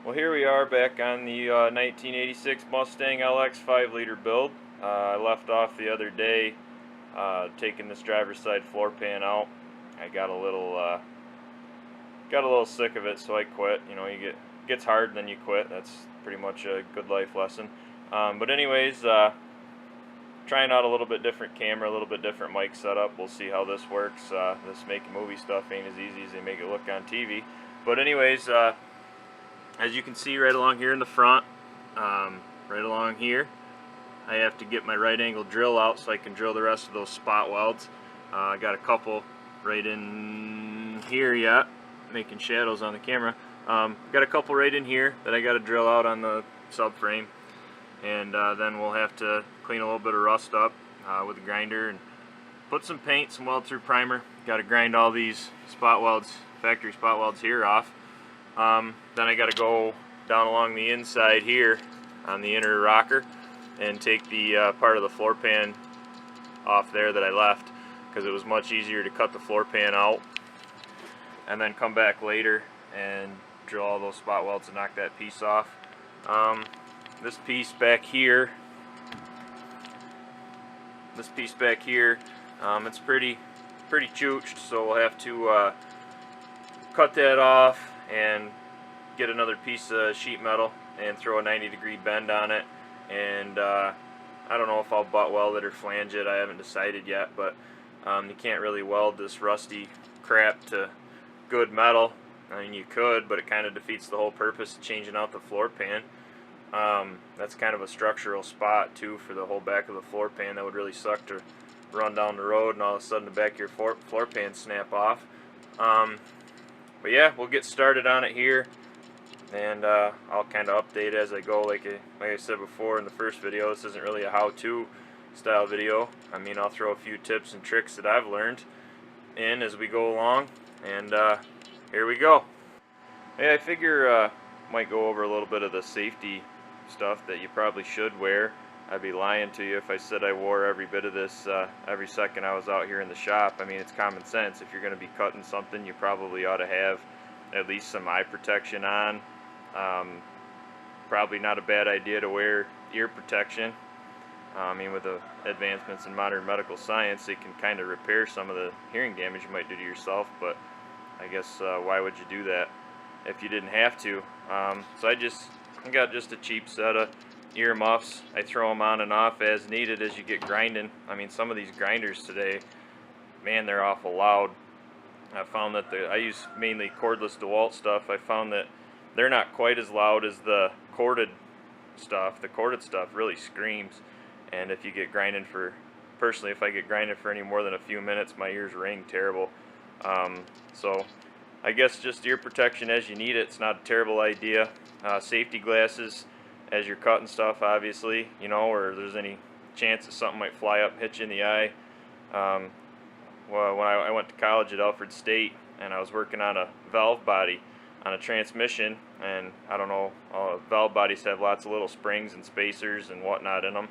Well, here we are back on the 1986 Mustang LX 5-liter build. I left off the other day taking this driver's side floor pan out. I got a little sick of it, so I quit. You know, gets hard and then you quit. That's pretty much a good life lesson. But anyways, trying out a little bit different camera, a little bit different mic setup. We'll see how this works. This making movie stuff ain't as easy as they make it look on TV. But anyways, as you can see right along here in the front, right along here, I have to get my right angle drill out so I can drill the rest of those spot welds. I got a couple right in here yet, making shadows on the camera. Got a couple right in here that I got to drill out on the subframe, and then we'll have to clean a little bit of rust up with a grinder and put some paint, some weld through primer. Got to grind all these spot welds, factory spot welds here off. Then I got to go down along the inside here on the inner rocker and take the part of the floor pan off there that I left, because it was much easier to cut the floor pan out and then come back later and drill all those spot welds and knock that piece off. This piece back here, it's pretty chooched, so we'll have to cut that off and get another piece of sheet metal and throw a 90-degree bend on it. And I don't know if I'll butt weld it or flange it. I haven't decided yet, but you can't really weld this rusty crap to good metal. I mean, you could, but it kind of defeats the whole purpose of changing out the floor pan. That's kind of a structural spot too for the whole back of the floor pan. That would really suck to run down the road and all of a sudden the back of your floor pan snap off. But yeah, we'll get started on it here, and I'll kind of update as I go. Like I said before in the first video, this isn't really a how-to style video. I mean, I'll throw a few tips and tricks that I've learned in as we go along, and here we go. Hey, I figure might go over a little bit of the safety stuff that you probably should wear. I'd be lying to you if I said I wore every bit of this every second I was out here in the shop. I mean, it's common sense. If you're going to be cutting something, you probably ought to have at least some eye protection on. Probably not a bad idea to wear ear protection. I mean, with the advancements in modern medical science, it can kind of repair some of the hearing damage you might do to yourself, but I guess why would you do that if you didn't have to? So I got just a cheap set of ear muffs. I throw them on and off as needed as you get grinding. I mean, some of these grinders today, man, they're awful loud. I found that I use mainly cordless DeWalt stuff. I found that they're not quite as loud as the corded stuff. The corded stuff really screams, and if you get grinding personally, if I get grinding for any more than a few minutes, my ears ring terrible. So I guess just ear protection as you need it. It's not a terrible idea. Safety glasses as you're cutting stuff, obviously, you know, or there's any chance that something might fly up and hit you in the eye. Well, when I went to college at Alfred State, and I was working on a valve body on a transmission, and I don't know, valve bodies have lots of little springs and spacers and whatnot in them,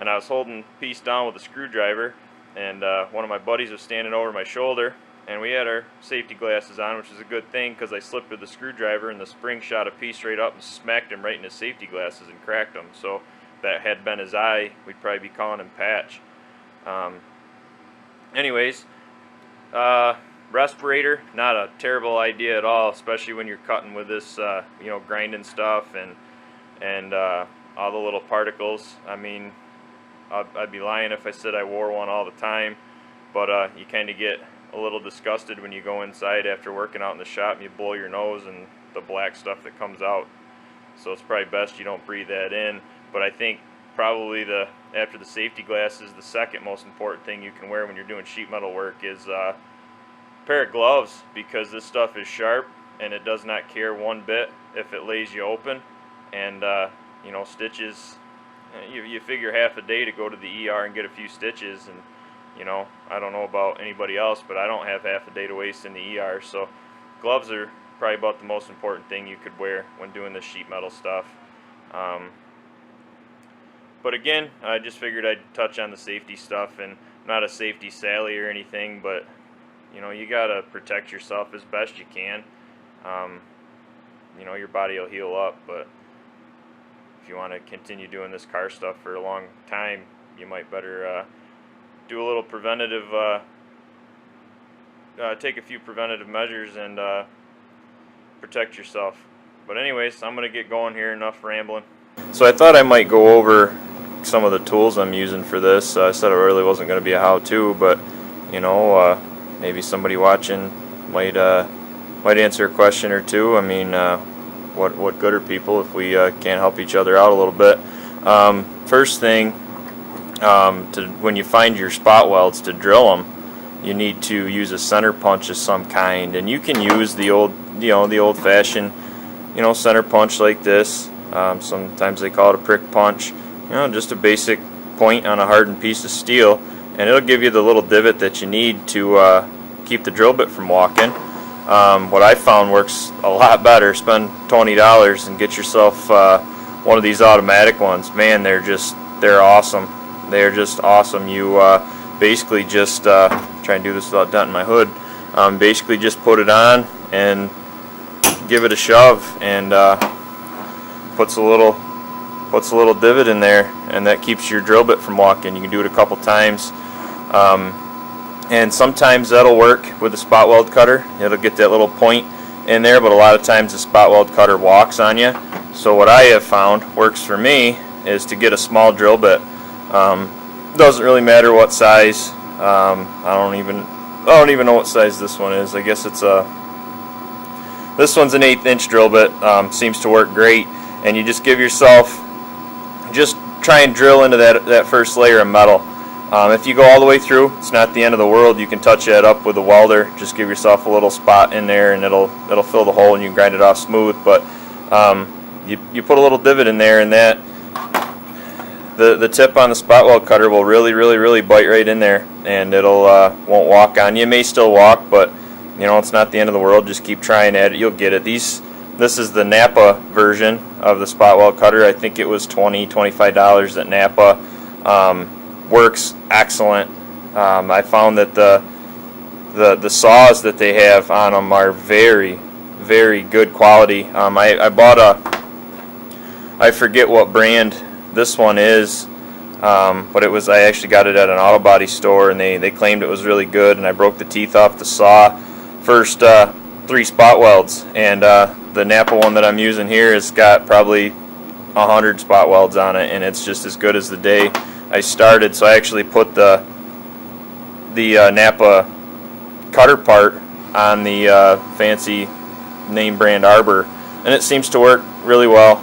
and I was holding the piece down with a screwdriver, and one of my buddies was standing over my shoulder, and we had our safety glasses on, which is a good thing because I slipped with the screwdriver and the spring shot a piece right up and smacked him right in his safety glasses and cracked him. So if that had been his eye, we'd probably be calling him Patch. Anyways, respirator, not a terrible idea at all, especially when you're cutting with this, you know, grinding stuff and all the little particles. I mean, I'd be lying if I said I wore one all the time, but you kind of get a little disgusted when you go inside after working out in the shop and you blow your nose and the black stuff that comes out. So it's probably best you don't breathe that in. But I think probably after the safety glasses, the second most important thing you can wear when you're doing sheet metal work is a pair of gloves, because this stuff is sharp and it does not care one bit if it lays you open. And you know, stitches, you figure half a day to go to the ER and get a few stitches, and you know, I don't know about anybody else, but I don't have half a day to waste in the ER. So gloves are probably about the most important thing you could wear when doing this sheet metal stuff. But again, I just figured I'd touch on the safety stuff, and I'm not a safety Sally or anything, but you know, you gotta protect yourself as best you can. your body will heal up. But if you want to continue doing this car stuff for a long time, you might better do a little preventative, take a few preventative measures and protect yourself. But anyways, I'm going to get going here, enough rambling. So I thought I might go over some of the tools I'm using for this. I said it really wasn't going to be a how-to, but maybe somebody watching might answer a question or two. I mean, what good are people if we can't help each other out a little bit? First thing, when you find your spot welds to drill them, you need to use a center punch of some kind, and you can use the old-fashioned, center punch like this. Sometimes they call it a prick punch. Just a basic point on a hardened piece of steel, and it'll give you the little divot that you need to keep the drill bit from walking. What I found works a lot better. Spend $20 and get yourself one of these automatic ones. Man, they're awesome. They're just awesome. You basically just try and do this without denting my hood. Basically just put it on and give it a shove, and puts a little divot in there, and that keeps your drill bit from walking. You can do it a couple times, and sometimes that'll work with the spot weld cutter. It'll get that little point in there, but a lot of times the spot weld cutter walks on you. So what I have found works for me is to get a small drill bit. Doesn't really matter what size. I don't even know what size this one is. I guess this one's an 1/8 inch drill bit. Seems to work great. And you just give yourself, just try and drill into that first layer of metal. If you go all the way through, it's not the end of the world. You can touch that up with a welder. Just give yourself a little spot in there, and it'll fill the hole, and you can grind it off smooth. But you put a little divot in there, and that the tip on the spot weld cutter will really bite right in there, and it'll won't walk on you. It may still walk, but it's not the end of the world. Just keep trying at it. You'll get it. This is the Napa version of the spot weld cutter. I think it was $25 at Napa. Works excellent. I found that the saws that they have on them are very good quality. I bought I forget what brand this one is, but I actually got it at an auto body store, and they claimed it was really good, and I broke the teeth off the saw first 3 spot welds, and the Napa one that I'm using here has got probably 100 spot welds on it, and it's just as good as the day I started. So I actually put the Napa cutter part on the fancy name brand arbor, and it seems to work really well.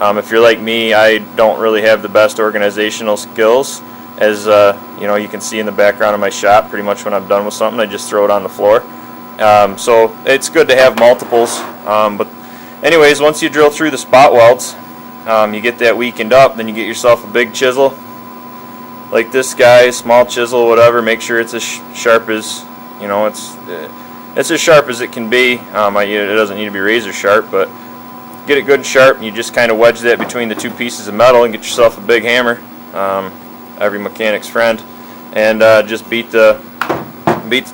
If you're like me, I don't really have the best organizational skills, as you can see in the background of my shop. Pretty much when I'm done with something, I just throw it on the floor. So it's good to have multiples. But anyways, once you drill through the spot welds, you get that weakened up, then you get yourself a big chisel like this guy, small chisel, whatever. Make sure it's as sharp as it's as sharp as it can be. It doesn't need to be razor sharp, but get it good and sharp, and you just kind of wedge that between the 2 pieces of metal and get yourself a big hammer. Every mechanic's friend, and just beat the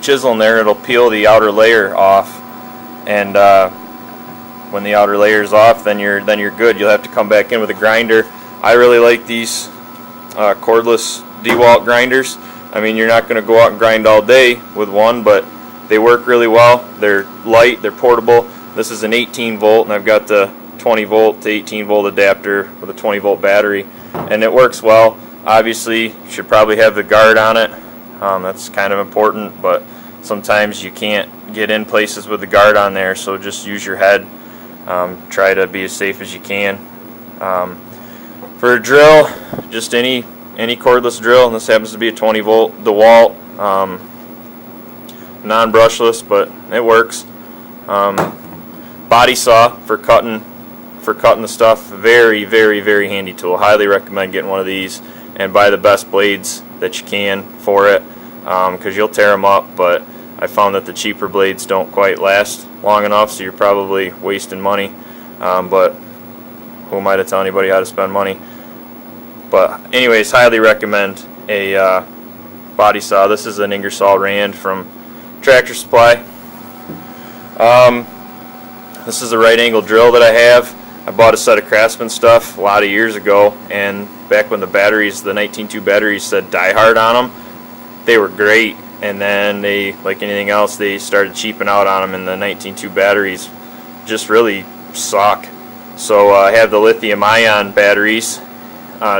chisel in there. It'll peel the outer layer off, and when the outer layer is off, then you're good. You'll have to come back in with a grinder. I really like these cordless DeWalt grinders. I mean, you're not going to go out and grind all day with one, but they work really well. They're light, they're portable. This is an 18 volt, and I've got the 20 volt to 18 volt adapter with a 20 volt battery, and it works well. Obviously, you should probably have the guard on it. That's kind of important, but sometimes you can't get in places with the guard on there, so just use your head. Try to be as safe as you can. For a drill, just any cordless drill, and this happens to be a 20 volt DeWalt, non-brushless, but it works. Body saw for cutting the stuff, very handy tool. Highly recommend getting one of these, and buy the best blades that you can for it, because you'll tear them up. But I found that the cheaper blades don't quite last long enough, so you're probably wasting money. But who am I to tell anybody how to spend money? But anyways, highly recommend a body saw. This is an Ingersoll Rand from Tractor Supply. This is a right angle drill that I have. I bought a set of Craftsman stuff a lot of years ago, and back when the batteries, the 19.2 batteries, said Die Hard on them, they were great. And then they, like anything else, they started cheaping out on them, and the 19.2 batteries just really suck. So I have the lithium-ion batteries,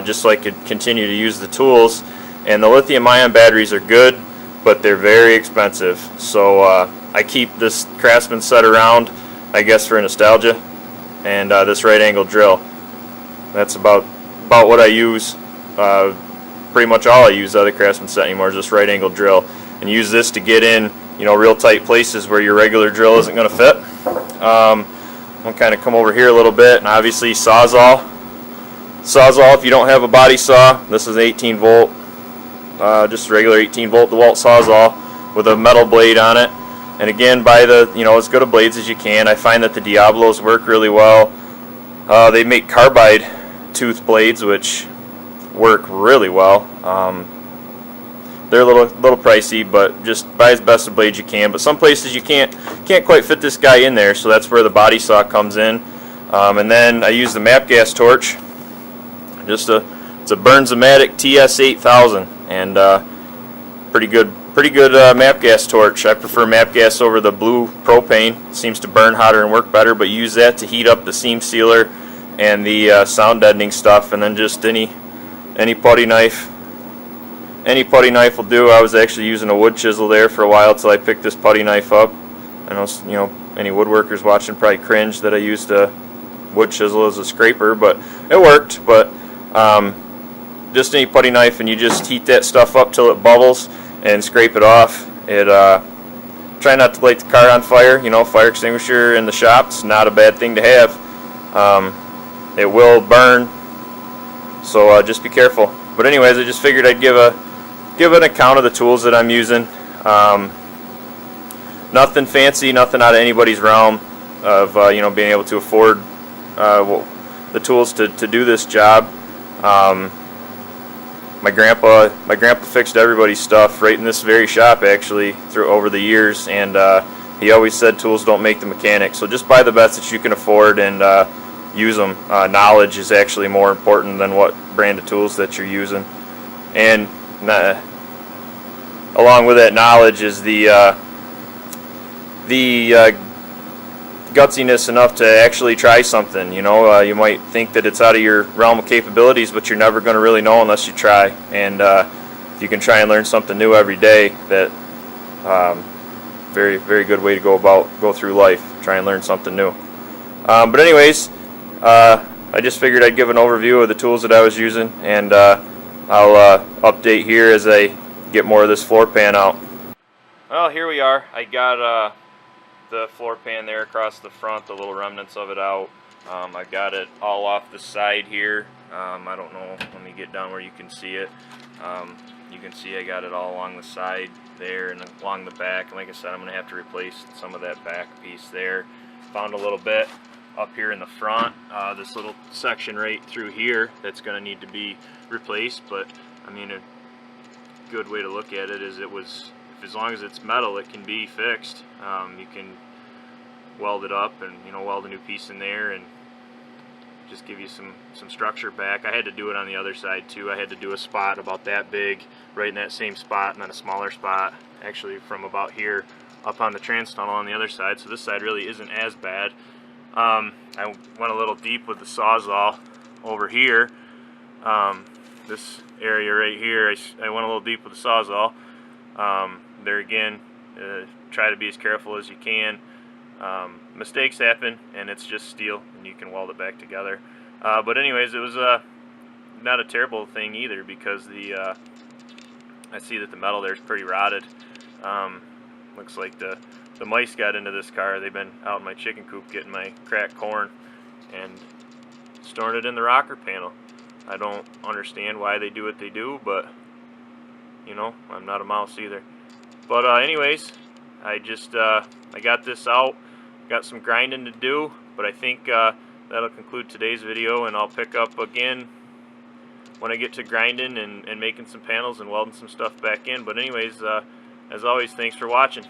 just so I could continue to use the tools. And the lithium-ion batteries are good, but they're very expensive. So I keep this Craftsman set around, I guess, for nostalgia, and this right angle drill. That's about what I use. Pretty much all I use out of the Craftsman set anymore is this right angle drill, and use this to get in, real tight places where your regular drill isn't going to fit. I'm going to kind of come over here a little bit, and obviously Sawzall. If you don't have a body saw, this is 18 volt, just regular 18 volt DeWalt Sawzall with a metal blade on it. And again, buy the, as good of blades as you can. I find that the Diablos work really well. They make carbide tooth blades, which work really well. They're a little pricey, but just buy as best of blades you can. But some places you can't quite fit this guy in there, so that's where the body saw comes in. And then I use the map gas torch. It's a Bernzomatic TS8000, and pretty good map gas torch. I prefer map gas over the blue propane. It seems to burn hotter and work better, but use that to heat up the seam sealer and the sound deadening stuff, and then just any putty knife. Any putty knife will do. I was actually using a wood chisel there for a while till I picked this putty knife up. I know, any woodworkers watching probably cringe that I used a wood chisel as a scraper, but it worked. But just any putty knife, and you just heat that stuff up till it bubbles and scrape it off. Try not to light the car on fire. Fire extinguisher in the shop's not a bad thing to have. It will burn, so just be careful. But anyways, I just figured I'd give an account of the tools that I'm using. Nothing fancy, nothing out of anybody's realm of being able to afford the tools to do this job. My grandpa fixed everybody's stuff right in this very shop, actually, over the years, and he always said tools don't make the mechanic. So just buy the best that you can afford and use them. Knowledge is actually more important than what brand of tools that you're using. And along with that knowledge is the gutsiness enough to actually try something. You might think that it's out of your realm of capabilities, but you're never going to really know unless you try. And if you can try and learn something new every day, that very, very good way to go through life. Try and learn something new. But anyways, I just figured I'd give an overview of the tools that I was using, and I'll update here as I get more of this floor pan out. Well, here we are. I got the floor pan there across the front, the little remnants of it out. I got it all off the side here. I don't know, let me get down where you can see it. You can see I got it all along the side there and along the back. And like I said, I'm going to have to replace some of that back piece there. Found a little bit up here in the front, this little section right through here that's going to need to be replaced. But I mean, a good way to look at it is as long as it's metal, it can be fixed. You can weld it up and weld a new piece in there and just give you some structure back. I had to do it on the other side too. I had to do a spot about that big right in that same spot, and then a smaller spot actually from about here up on the trans tunnel on the other side. So this side really isn't as bad. I went a little deep with the Sawzall over here. This area right here, I went a little deep with the Sawzall. There again, try to be as careful as you can. Mistakes happen, and it's just steel, and you can weld it back together. But anyways, it was not a terrible thing either, because I see that the metal there is pretty rotted. Looks like the mice got into this car. They've been out in my chicken coop getting my cracked corn and storing it in the rocker panel. I don't understand why they do what they do, but I'm not a mouse either. But anyways, I got this out, got some grinding to do, but I think that'll conclude today's video, and I'll pick up again when I get to grinding and making some panels and welding some stuff back in. But anyways, as always, thanks for watching.